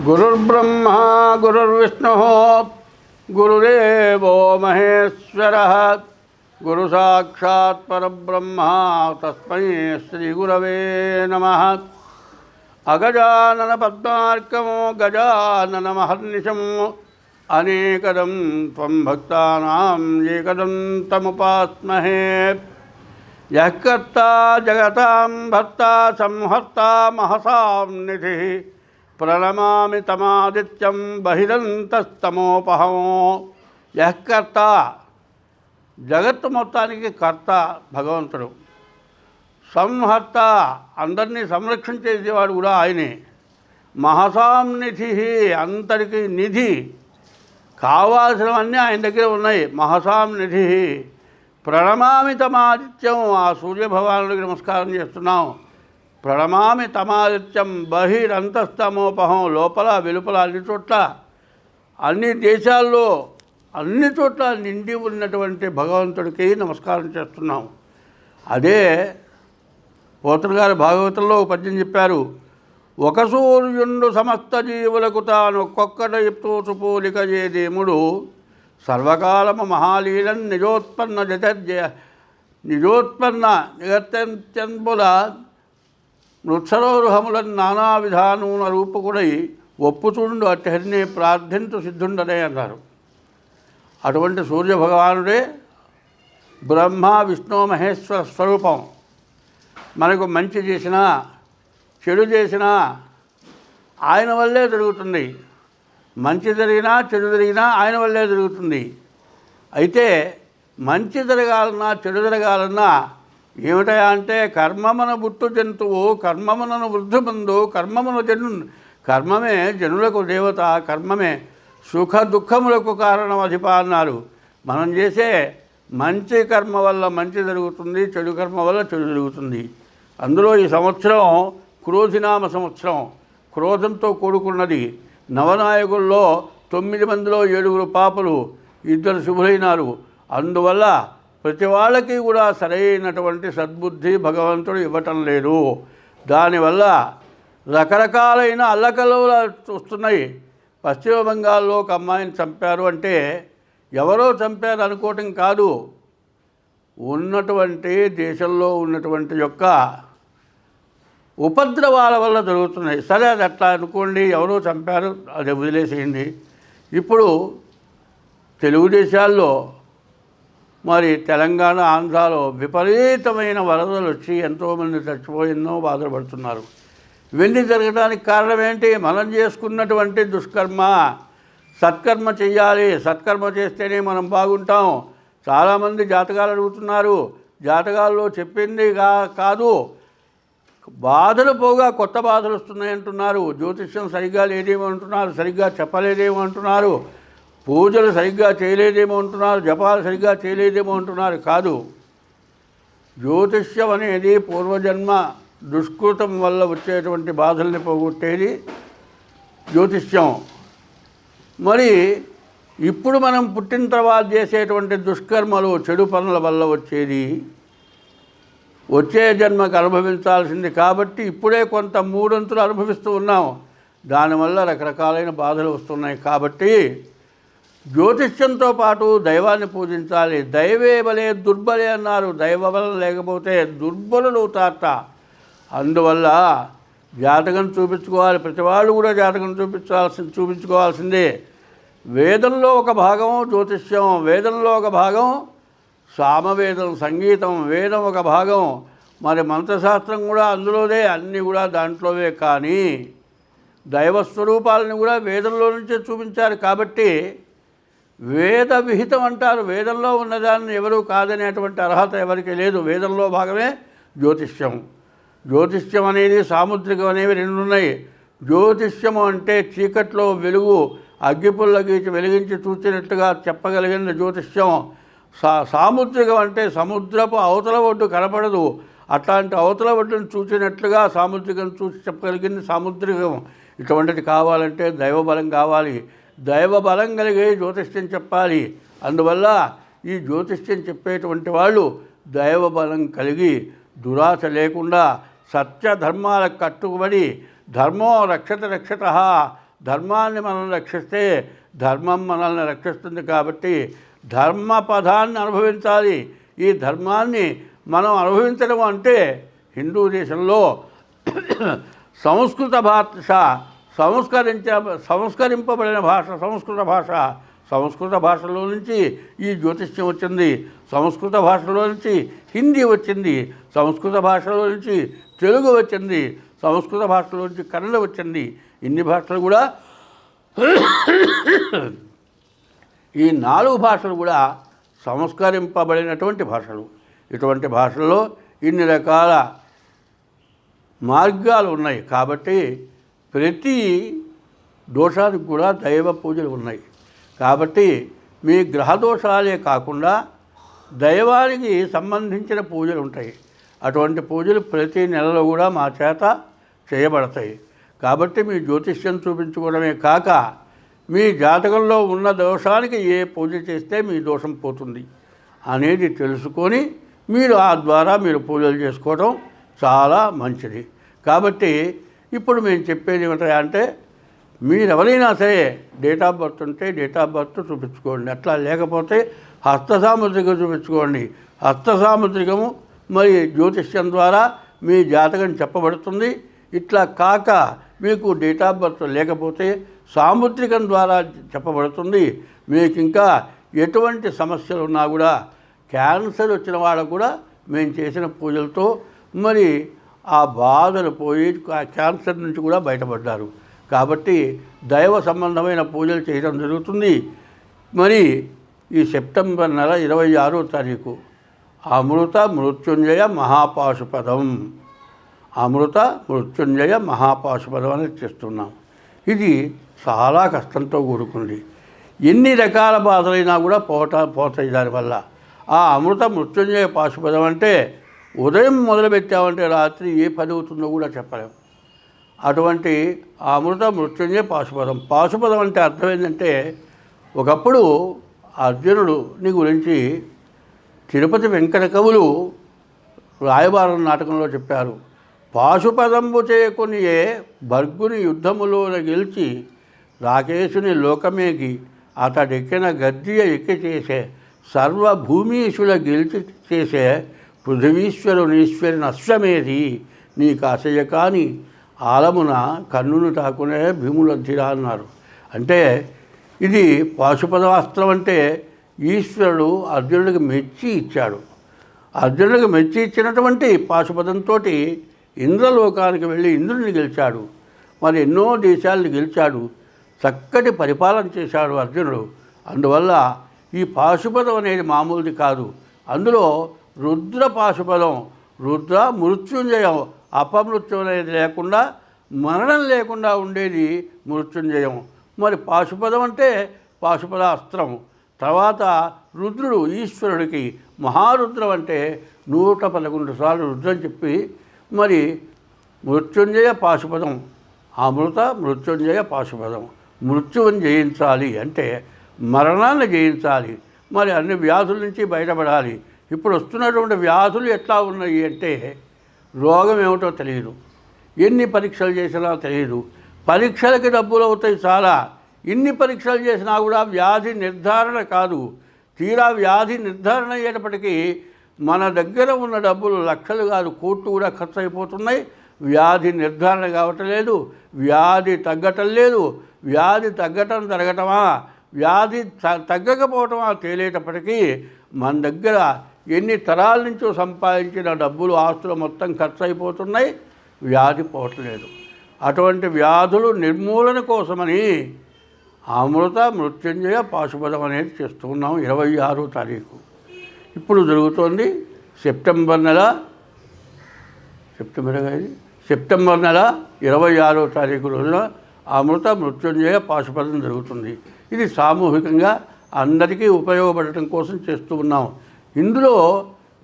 गुरुर्ब्रह्मा गुरुर्विष्णुः गुरुदेवो महेश्वरः गुरुसाक्षात् परब्रह्म तस्मै श्रीगुरवे नमः। अगजानन पद्मार्कं गजाननमहर्निशम् अनेकदं त्वं भक्तानां एकदं तमुपास्महे। यः कर्ता जगतां भर्ता संहर्ता महसां निधिः प्रणमामि तमादित्यं बहिरन्तस्तमोपहमो। यः कर्ता జగత్తు మొత్తానికి కర్త భగవంతుడు, సంహర్త అందరినీ సంరక్షించేసేవాడు కూడా ఆయనే, మహసాం నిధి అందరికీ నిధి కావాల్సినవన్నీ ఆయన దగ్గర ఉన్నాయి. మహసాం నిధి ప్రణమామి తమాదిత్యం, ఆ సూర్యభగవానుడికి నమస్కారం చేస్తున్నాం. ప్రణమామి తమాదిత్యం బహిరంతస్తమోపహం, లోపల వెలుపల అన్ని చోట్ల అన్ని దేశాల్లో అన్ని చోట్ల నిండి ఉన్నటువంటి భగవంతుడికి నమస్కారం చేస్తున్నాం. అదే పోతన గారు భాగవతంలో పద్యం చెప్పారు. ఒక సూర్యుండు సమస్త జీవులకు తాను ఒక్కొక్కట చెప్తూ పోలిక చేదేముడు సర్వకాలము మహాలీలం నిజోత్పన్న నిగత్యంబుల మృత్సరోరుహములను నానా విధానమున రూపకుడై ఒప్పుచుండు అట్టహరినే ప్రార్థించు సిద్ధుండనే అన్నారు. అటువంటి సూర్యభగవానుడే బ్రహ్మ విష్ణు మహేశ్వర స్వరూపం. మనకు మంచి చేసినా చెడు చేసినా ఆయన వల్లే జరుగుతుంది. మంచి జరిగినా చెడు జరిగినా ఆయన వల్లే జరుగుతుంది. అయితే మంచి జరగాలన్నా చెడు జరగాలన్నా ఏమిటయా అంటే కర్మమున బుట్టు జంతువు కర్మమునను వృద్ధుబంధు కర్మమే జనులకు దేవత, కర్మమే సుఖ దుఃఖములకు కారణం అధిప అన్నారు. మనం చేసే మంచి కర్మ వల్ల మంచి జరుగుతుంది, చెడు కర్మ వల్ల చెడు జరుగుతుంది. అందులో ఈ సంవత్సరం క్రోధినామ సంవత్సరం, క్రోధంతో కూడుకున్నది. నవనాయకుల్లో 9 మందిలో 7 పాపలు, 2 శుభులైనారు. అందువల్ల ప్రతి వాళ్ళకి కూడా సరైనటువంటి సద్బుద్ధి భగవంతుడు ఇవ్వటం లేదు. దానివల్ల రకరకాలైన అల్లకల్లోలాలు వస్తున్నాయి. పశ్చిమ బంగాల్లో ఒక అమ్మాయిని చంపారు అంటే ఎవరో చంపారు అనుకోవటం కాదు, ఉన్నటువంటి దేశంలో ఉన్నటువంటి యొక్క ఉపద్రవాల వల్ల జరుగుతున్నాయి. సరే అది అట్లా అనుకోండి, ఎవరో చంపారు, అది వదిలేసేయండి. ఇప్పుడు తెలుగు దేశాల్లో మరి తెలంగాణ ఆంధ్రాలో విపరీతమైన వరదలు వచ్చి ఎంతోమంది చచ్చిపోయిందో బాధపడుతున్నారు. ఇవన్నీ జరగడానికి కారణం ఏంటి? మనం చేసుకున్నటువంటి దుష్కర్మ. సత్కర్మ చెయ్యాలి, సత్కర్మ చేస్తేనే మనం బాగుంటాం. చాలామంది జాతకాలు అడుగుతున్నారు. జాతకాల్లో చెప్పింది కాదు, బాధలు పోగా కొత్త బాధలు వస్తున్నాయంటున్నారు. జ్యోతిష్యం సరిగ్గా లేదేమో అంటున్నారు, సరిగ్గా చెప్పలేదేమో అంటున్నారు, పూజలు సరిగ్గా చేయలేదేమో అంటున్నారు, జపాలు సరిగ్గా చేయలేదేమో అంటున్నారు. కాదు, జ్యోతిష్యం అనేది పూర్వజన్మ దుష్కృతం వల్ల వచ్చేటువంటి బాధల్ని పోగొట్టేది జ్యోతిష్యం. మరి ఇప్పుడు మనం పుట్టిన తర్వాత చేసేటువంటి దుష్కర్మలు, చెడు పనుల వల్ల వచ్చేది వచ్చే జన్మకు అనుభవించాల్సింది. కాబట్టి ఇప్పుడే కొంత 3 వంతులు అనుభవిస్తూ ఉన్నాం. దానివల్ల రకరకాలైన బాధలు వస్తున్నాయి. కాబట్టి జ్యోతిష్యంతో పాటు దైవాన్ని పూజించాలి. దైవే బలే దుర్బలే అన్నారు. దైవ బలం లేకపోతే దుర్బలులు అవుతారట. అందువల్ల జాతకం చూపించుకోవాలి. ప్రతి వాళ్ళు కూడా జాతకం చూపించుకోవాల్సిందే. వేదంలో ఒక భాగం జ్యోతిష్యం, వేదంలో ఒక భాగం సామవేదం సంగీతం, వేదం ఒక భాగం, మరి మంత్రశాస్త్రం కూడా అందులోదే, అన్నీ కూడా దాంట్లోవే. కానీ దైవస్వరూపాలని కూడా వేదంలో నుంచే చూపించారు. కాబట్టి వేద విహితం అంటారు. వేదంలో ఉన్నదాన్ని ఎవరూ కాదనేటువంటి అర్హత ఎవరికి లేదు. వేదంలో భాగమే జ్యోతిష్యం. జ్యోతిష్యం అనేది సాముద్రికం అనేవి 2 ఉన్నాయి. జ్యోతిష్యము అంటే చీకట్లో వెలుగు, అగ్గిపుల్ల గీచి వెలిగించి చూచినట్టుగా చెప్పగలిగిన జ్యోతిష్యం. సాముద్రికం అంటే సముద్రపు అవతల ఒడ్డు కనపడదు, అట్లాంటి అవతల ఒడ్డును చూచినట్లుగా సాముద్రికం చూసి చెప్పగలిగింది సాముద్రికం. ఇటువంటిది కావాలంటే దైవబలం కావాలి. దైవబలం కలిగి జ్యోతిష్యం చెప్పాలి. అందువల్ల ఈ జ్యోతిష్యం చెప్పేటువంటి వాళ్ళు దైవబలం కలిగి దురాశ లేకుండా సత్య ధర్మాలకు కట్టుబడి ధర్మో రక్షత ధర్మాన్ని మనం రక్షిస్తే ధర్మం మనల్ని రక్షిస్తుంది. కాబట్టి ధర్మ పదాన్ని అనుభవించాలి. ఈ ధర్మాన్ని మనం అనుభవించడం అంటే హిందూ దేశంలో సంస్కృత భాష సంస్కరింపబడిన భాష సంస్కృత భాష. సంస్కృత భాషలో నుంచి ఈ జ్యోతిష్యం వచ్చింది. సంస్కృత భాషలో నుంచి హిందీ వచ్చింది. సంస్కృత భాషలో నుంచి తెలుగు వచ్చింది. సంస్కృత భాషలో నుంచి కన్నడ వచ్చింది. ఇన్ని భాషలు కూడా ఈ 4 భాషలు కూడా సంస్కరింపబడినటువంటి భాషలు. ఇటువంటి భాషల్లో ఇన్ని రకాల మార్గాలు ఉన్నాయి. కాబట్టి ప్రతి దోషానికి కూడా దైవ పూజలు ఉన్నాయి. కాబట్టి మీ గ్రహ దోషాలే కాకుండా దైవానికి సంబంధించిన పూజలు ఉంటాయి. అటువంటి పూజలు ప్రతి నెలలో కూడా మా చేత చేయబడతాయి. కాబట్టి మీ జ్యోతిష్యం చూపించుకోవడమే కాక మీ జాతకంలో ఉన్న దోషానికి ఏ పూజ చేస్తే మీ దోషం పోతుంది అనేది తెలుసుకొని మీరు ఆ ద్వారా మీరు పూజలు చేసుకోవడం చాలా మంచిది. కాబట్టి ఇప్పుడు మేము చెప్పేది ఏమిటంటే మీరెవరైనా సరే డేట్ ఆఫ్ బర్త్ ఉంటే డేట్ ఆఫ్ బర్త్ చూపించుకోండి. అట్లా లేకపోతే హస్త సాముద్రికం చూపించుకోండి. హస్త సాముద్రికము మరి జ్యోతిష్యం ద్వారా మీ జాతకం చెప్పబడుతుంది. ఇట్లా కాక మీకు డేట్ ఆఫ్ బర్త్ లేకపోతే సాముద్రికం ద్వారా చెప్పబడుతుంది. మీకు ఇంకా ఎటువంటి సమస్యలు ఉన్నా కూడా క్యాన్సర్ వచ్చిన వాళ్ళకు కూడా మేము చేసిన పూజలతో మరి ఆ బాధలు పోయి క్యాన్సర్ నుంచి కూడా బయటపడ్డారు. కాబట్టి దైవ సంబంధమైన పూజలు చేయడం జరుగుతుంది. మరి ఈ సెప్టెంబర్ నెల 26వ తారీఖు అమృత మృత్యుంజయ మహాపాశుపదం అమృత మృత్యుంజయ మహాపాశుపదం అనేది చేస్తున్నాం. ఇది చాలా కష్టంతో కూడుకుంది. ఎన్ని రకాల బాధలైనా కూడా పోతాయి దానివల్ల. ఆ అమృత మృత్యుంజయ పాశుపదం అంటే ఉదయం మొదలుపెట్టామంటే రాత్రి ఏ పని అవుతుందో కూడా చెప్పలేము. అటువంటి అమృత మృత్యుంజయ పాశుపదం. పాశుపదం అంటే అర్థం ఏంటంటే ఒకప్పుడు అర్జునుడిని గురించి తిరుపతి వెంకట కవులు రాయబారం నాటకంలో చెప్పారు. పాశుపదంబు చేయకొనియే భర్గుని యుద్ధములోన గెలిచి రాకేశుని లోకమేగి అతడెక్కిన గద్దియ ఎక్కి చేసే సర్వభూమీషుల గెలిచి చేసే పృథివీశ్వరునీశ్వరుని అశ్వమేధి నీకు అసయ్య కాని ఆలమున కన్నును తాకునే భీములద్ధిరా అన్నారు. అంటే ఇది పాశుపదాస్త్రం అంటే ఈశ్వరుడు అర్జునుడికి మెచ్చి ఇచ్చాడు. అర్జునుడికి మెచ్చి ఇచ్చినటువంటి పాశుపదంతో ఇంద్రలోకానికి వెళ్ళి ఇంద్రుడిని గెలిచాడు. మరి ఎన్నో దేశాలను గెలిచాడు. చక్కటి పరిపాలన చేశాడు అర్జునుడు. అందువల్ల ఈ పాశుపదం అనేది మామూలుది కాదు. అందులో రుద్ర పాశుపదం, రుద్ర మృత్యుంజయం, అపమృత్యం అనేది లేకుండా మరణం లేకుండా ఉండేది మృత్యుంజయం. మరి పాశుపదం అంటే పాశుపద అస్త్రం. తర్వాత రుద్రుడు ఈశ్వరుడికి మహారుద్రం అంటే 111 సార్లు రుద్రం చెప్పి మరి మృత్యుంజయ పాశుపదం అమృత మృత్యుంజయ పాశుపదం. మృత్యువుని జయించాలి అంటే మరణాన్ని జయించాలి. మరి అన్ని వ్యాధుల నుంచి బయటపడాలి. ఇప్పుడు వస్తున్నటువంటి వ్యాధులు ఎట్లా ఉన్నాయి అంటే రోగం ఏమిటో తెలియదు, ఎన్ని పరీక్షలు చేసినా తెలియదు, పరీక్షలకి డబ్బులు అవుతాయి చాలా. ఇన్ని పరీక్షలు చేసినా కూడా వ్యాధి నిర్ధారణ కాదు. తీరా వ్యాధి నిర్ధారణ అయ్యేటప్పటికీ మన దగ్గర ఉన్న డబ్బులు లక్షలు కాదు కోట్లు కూడా ఖర్చు అయిపోతున్నాయి. వ్యాధి నిర్ధారణ కావటం లేదు, వ్యాధి తగ్గటం లేదు. వ్యాధి తగ్గటం జరగటమా వ్యాధి తగ్గకపోవటమా తేలేటప్పటికీ మన దగ్గర ఎన్ని తరాల నుంచో సంపాదించిన డబ్బులు ఆస్తులు మొత్తం ఖర్చు అయిపోతున్నాయి, వ్యాధి పోవట్లేదు. అటువంటి వ్యాధులు నిర్మూలన కోసమని అమృత మృత్యుంజయ పాశుపదం అనేది చేస్తున్నాం. 26వ తారీఖు ఇప్పుడు జరుగుతోంది. సెప్టెంబర్ నెల 26వ తారీఖు రోజున అమృత మృత్యుంజయ పాశుపదం జరుగుతుంది. ఇది సామూహికంగా అందరికీ ఉపయోగపడటం కోసం చేస్తూ ఉన్నాం. ఇందులో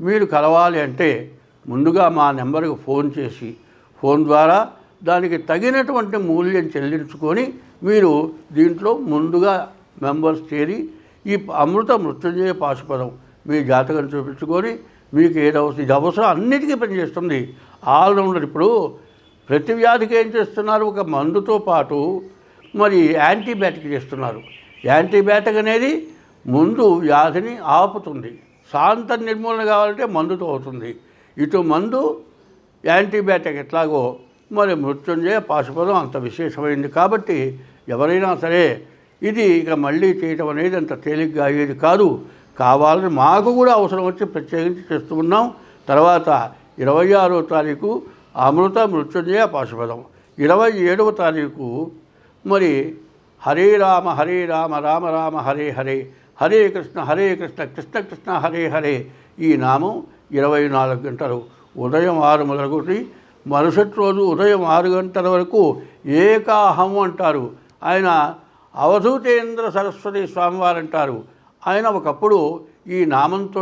మీరు కలవాలి అంటే ముందుగా మా నెంబర్కి ఫోన్ చేసి ఫోన్ ద్వారా దానికి తగినటువంటి మూల్యం చెల్లించుకొని మీరు దీంట్లో ముందుగా మెంబర్స్ చేరి ఈ అమృత మృత్యుంజయ పాశుపదం మీ జాతకం చూపించుకొని మీకు ఏదవసరం ఇది అవసరం అన్నిటికీ పనిచేస్తుంది. ఆల్రౌండర్. ఇప్పుడు ప్రతి వ్యాధికి ఏం చేస్తున్నారు, ఒక మందుతో పాటు మరి యాంటీబయాటిక్ చేస్తున్నారు. యాంటీబయాటిక్ అనేది ముందు వ్యాధిని ఆపుతుంది, శాంత నిర్మూలన కావాలంటే మందుతో అవుతుంది. ఇటు మందు యాంటీబయాటిక్ ఎట్లాగో మరి మృత్యుంజయ పాశుపదం అంత విశేషమైంది. కాబట్టి ఎవరైనా సరే ఇది ఇక మళ్ళీ చేయటం అనేది అంత తేలిగ్గా అయ్యేది కాదు. కావాలని మాకు కూడా అవసరం వచ్చి ప్రత్యేకించి చేస్తూ ఉన్నాం. తర్వాత 26వ తారీఖు అమృత మృత్యుంజయ పాశుపదం, 27వ తారీఖు మరి హరే రామ రామ రామ హరే హరే, హరే కృష్ణ కృష్ణ కృష్ణ హరే హరే. ఈ నామం 24 గంటలు ఉదయం 6 మొదలుకొని మరుసటి రోజు ఉదయం 6 గంటల వరకు ఏకాహం అంటారు. ఆయన అవధూతేంద్ర సరస్వతి స్వామివారు అంటారు. ఆయన ఒకప్పుడు ఈ నామంతో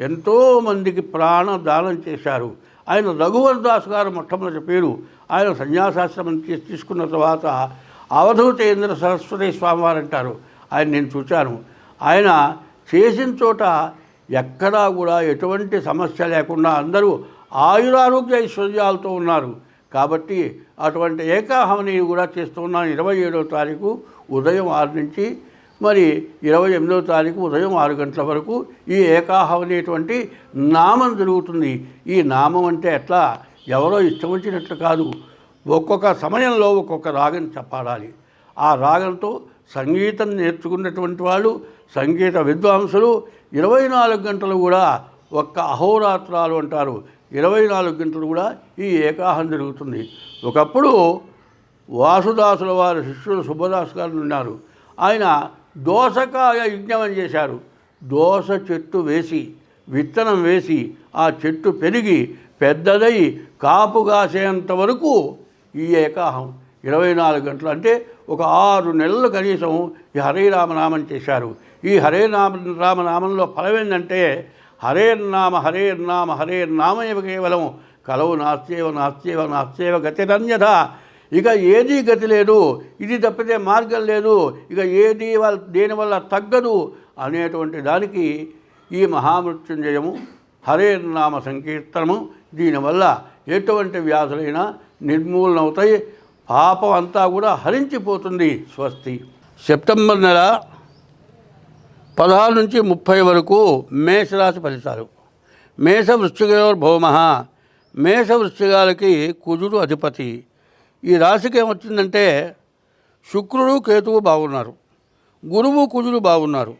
ఎంతోమందికి ప్రాణదానం చేశారు. ఆయన రఘువరదాస్ గారు మొట్టమొదటి పేరు. ఆయన సన్యాసాశ్రమం తీసుకున్న తర్వాత అవధూతేంద్ర సరస్వతి స్వామివారు అంటారు. ఆయన నేను చూశాను. ఆయన చేసిన చోట ఎక్కడా కూడా ఎటువంటి సమస్య లేకుండా అందరూ ఆయురారోగ్య ఐశ్వర్యాలతో ఉన్నారు. కాబట్టి అటువంటి ఏకాహమని కూడా చేస్తూ ఉన్నాను. 27వ తారీఖు ఉదయం 6 నుంచి మరి 28వ తారీఖు ఉదయం 6 గంటల వరకు ఈ ఏకాహం అనేటువంటి నామం జరుగుతుంది. ఈ నామం అంటే ఎట్లా ఎవరో ఇష్టం వచ్చినట్లు కాదు. ఒక్కొక్క సమయంలో ఒక్కొక్క రాగం చెప్పాలి. ఆ రాగంతో సంగీతం నేర్చుకున్నటువంటి వాళ్ళు, సంగీత విద్వాంసులు 24 గంటలు కూడా ఒక్క అహోరాత్రాలు అంటారు. 24 గంటలు కూడా ఈ ఏకాహం జరుగుతుంది. ఒకప్పుడు వాసుదాసుల వారి శిష్యులు సుబ్బదాస్ గారు ఉన్నారు. ఆయన దోసకాయ యజ్ఞం అని చేశారు. దోస చెట్టు వేసి విత్తనం వేసి ఆ చెట్టు పెరిగి పెద్దదై కాపు కాసేంత వరకు ఈ ఏకాహం 24 గంటలు అంటే ఒక 6 నెలలు కనీసం ఈ హరే రామనామం చేశారు. ఈ హరే రామనామంలో ఫలం ఏంటంటే హరేర్నామ హరేర్నామయవ కేవలం కలవు నాస్త్యేవ గతిరన్యథ. ఇక ఏదీ గతి లేదు, ఇది తప్పితే మార్గం లేదు, ఇక ఏది దేనివల్ల తగ్గదు అనేటువంటి దానికి ఈ మహామృత్యుంజయము హరేర్నామ సంకీర్తనము, దీనివల్ల ఎటువంటి వ్యాధులైనా నిర్మూలన అవుతాయి. పాపం అంతా కూడా హరించిపోతుంది. స్వస్తి. సెప్టెంబర్ నెల 16 నుంచి 30 వరకు మేషరాశి ఫలితాలు. మేష వృశ్చికయోర్భౌమః. మేష వృశ్చికాలకి కుజుడు అధిపతి. ఈ రాశికి ఏమొచ్చిందంటే శుక్రుడు కేతువు బాగున్నారు, గురువు కుజుడు బాగున్నారు.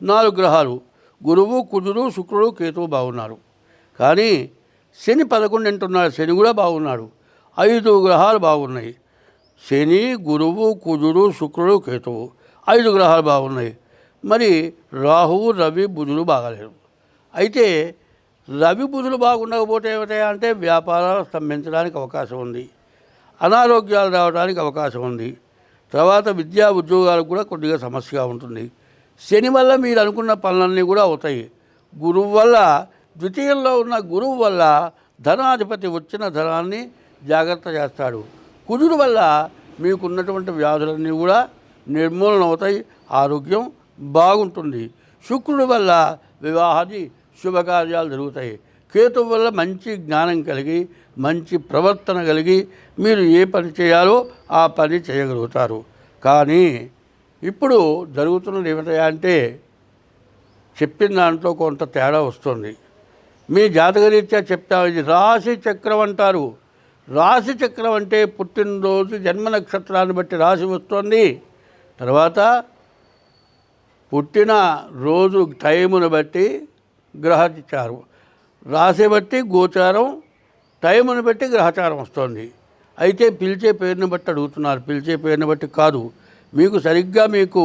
4 గ్రహాలు గురువు కుజుడు శుక్రుడు కేతువు బాగున్నారు. కానీ శని 11 ఉన్నాడు. శని కూడా బాగున్నాడు. 5 గ్రహాలు బాగున్నాయి. శని, గురువు, కుజుడు, శుక్రుడు, కేతువు 5 గ్రహాలు బాగున్నాయి. మరి రాహువు, రవి, బుధులు బాగాలేరు. అయితే రవి బుధులు బాగుండకపోతే ఏమిటంటే వ్యాపారాలు స్తంభించడానికి అవకాశం ఉంది, అనారోగ్యాలు రావడానికి అవకాశం ఉంది. తర్వాత విద్యా ఉద్యోగాలకు కూడా కొద్దిగా సమస్యగా ఉంటుంది. శని వల్ల మీరు అనుకున్న పనులన్నీ కూడా అవుతాయి. గురువు వల్ల, ద్వితీయంలో ఉన్న గురువు వల్ల ధనాధిపతి వచ్చిన ధనాన్ని జాగ్రత్త చేస్తాడు. కుజుడు వల్ల మీకున్నటువంటి వ్యాధులన్నీ కూడా నిర్మూలన అవుతాయి, ఆరోగ్యం బాగుంటుంది. శుక్రుడి వల్ల వివాహాది శుభకార్యాలు జరుగుతాయి. కేతువు వల్ల మంచి జ్ఞానం కలిగి మంచి ప్రవర్తన కలిగి మీరు ఏ పని చేయాలో ఆ పని చేయగలుగుతారు. కానీ ఇప్పుడు జరుగుతున్నది ఏమిటా అంటే చెప్పిన దాంట్లో కొంత తేడా వస్తుంది. మీ జాతకరీత్యా చెప్తాము. ఇది రాశి చక్రం అంటారు. రాశి చక్రం అంటే పుట్టినరోజు జన్మ నక్షత్రాన్ని బట్టి రాశి వస్తుంది. తర్వాత పుట్టిన రోజు టైమును బట్టి గ్రహచారం, రాశి బట్టి గోచారం, టైమును బట్టి గ్రహచారం వస్తుంది. అయితే పిలిచే పేరుని బట్టి అడుగుతున్నారు. పిలిచే పేరుని బట్టి కాదు. మీకు సరిగ్గా మీకు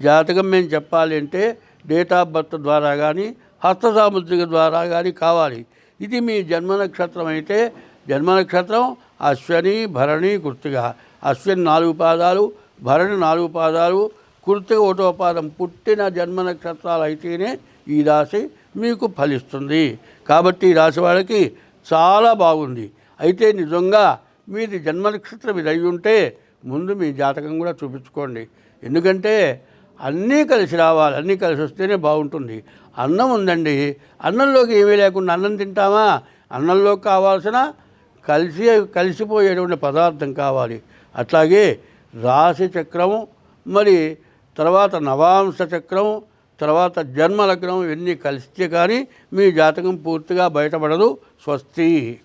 జాతకం మేము చెప్పాలి అంటే డేట్ ఆఫ్ బర్త్ ద్వారా కానీ హస్త సాముద్రిక ద్వారా కానీ కావాలి. ఇది మీ జన్మ నక్షత్రం అయితే జన్మ నక్షత్రం అశ్వని, భరణి, కృత్తిక. అశ్విని 4 పాదాలు, భరణి 4 పాదాలు, కృత్తిక 1వ పాదం. పుట్టిన జన్మ నక్షత్రాలు అయితేనే ఈ రాశి మీకు ఫలిస్తుంది. కాబట్టి ఈ రాశి వాళ్ళకి చాలా బాగుంది. అయితే నిజంగా మీది జన్మ నక్షత్రం ఇది అయి ఉంటే ముందు మీ జాతకం కూడా చూపించుకోండి. ఎందుకంటే అన్నీ కలిసి రావాలి, అన్నీ కలిసి వస్తేనే బాగుంటుంది. అన్నం ఉందండి, అన్నంలోకి ఏమీ లేకుండా అన్నం తింటామా? అన్నంలోకి కావాల్సిన కలిసిపోయేటువంటి పదార్థం కావాలి. అట్లాగే రాశి చక్రం, మరి తర్వాత నవాంశ చక్రం, తర్వాత జన్మలగ్నం ఇవన్నీ కలిస్తే కానీ మీ జాతకం పూర్తిగా బయటపడదు. స్వస్తి.